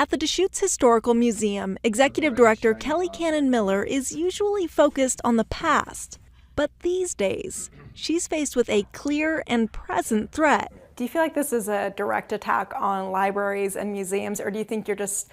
At the Deschutes Historical Museum, Executive Director Kelly Cannon-Miller is usually focused on the past. But these days, she's faced with a clear and present threat. Do you feel like this is a direct attack on libraries and museums, or do you think you're just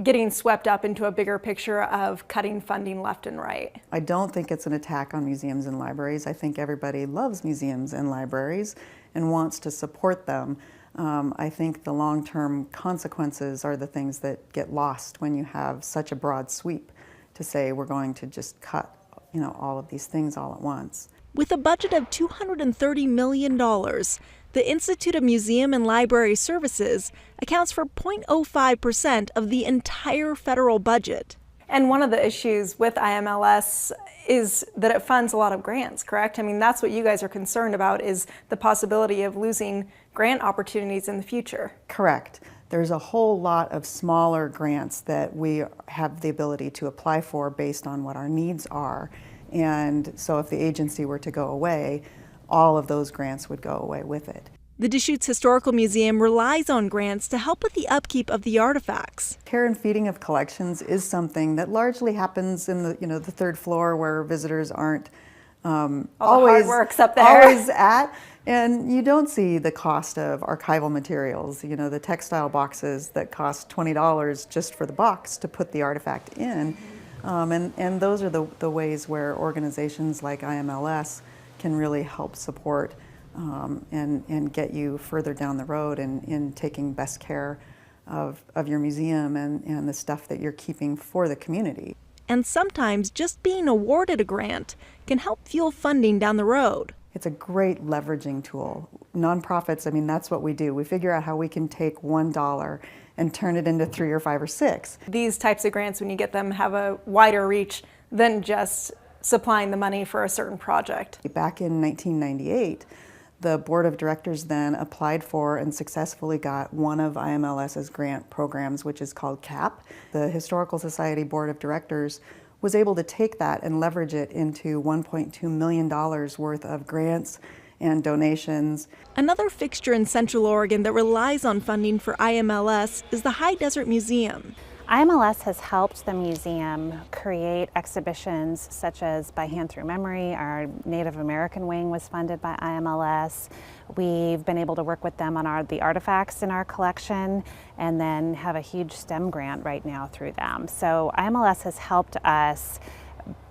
getting swept up into a bigger picture of cutting funding left and right? I don't think it's an attack on museums and libraries. I think everybody loves museums and libraries and wants to support them. I think the long-term consequences are the things that get lost when you have such a broad sweep to say we're going to just cut, all of these things all at once. With a budget of $230 million, the Institute of Museum and Library Services accounts for 0.05% of the entire federal budget. And one of the issues with IMLS is that it funds a lot of grants, correct? I mean, that's what you guys are concerned about, is the possibility of losing grant opportunities in the future. Correct. There's a whole lot of smaller grants that we have the ability to apply for based on what our needs are. And so if the agency were to go away, all of those grants would go away with it. The Deschutes Historical Museum relies on grants to help with the upkeep of the artifacts. Care and feeding of collections is something that largely happens in the third floor where visitors aren't always at, and you don't see the cost of archival materials. The textile boxes that cost $20 just for the box to put the artifact in, and those are the ways where organizations like IMLS can really help support and get you further down the road in taking best care of your museum and the stuff that you're keeping for the community. And sometimes just being awarded a grant can help fuel funding down the road. It's a great leveraging tool. Nonprofits, that's what we do. We figure out how we can take $1 and turn it into 3 or 5 or 6. These types of grants, when you get them, have a wider reach than just supplying the money for a certain project. Back in 1998, the board of directors then applied for and successfully got one of IMLS's grant programs, which is called CAP. The Historical Society Board of Directors was able to take that and leverage it into $1.2 million worth of grants and donations. Another fixture in Central Oregon that relies on funding for IMLS is the High Desert Museum. IMLS has helped the museum create exhibitions such as By Hand Through Memory. Our Native American wing was funded by IMLS. We've been able to work with them on the artifacts in our collection, and then have a huge STEM grant right now through them. So IMLS has helped us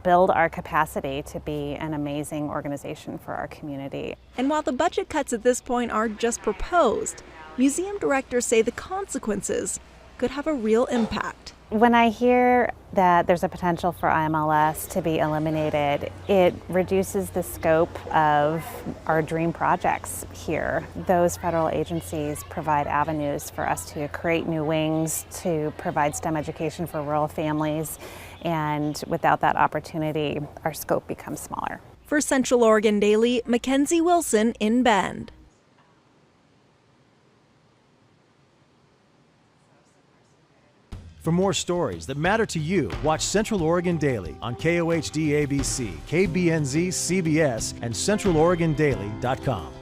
build our capacity to be an amazing organization for our community. And while the budget cuts at this point are just proposed, museum directors say the consequences could have a real impact. When I hear that there's a potential for IMLS to be eliminated, it reduces the scope of our dream projects here. Those federal agencies provide avenues for us to create new wings, to provide STEM education for rural families, and without that opportunity, our scope becomes smaller. For Central Oregon Daily, Mackenzie Wilson in Bend. For more stories that matter to you, watch Central Oregon Daily on KOHD ABC, KBNZ CBS, and CentralOregonDaily.com.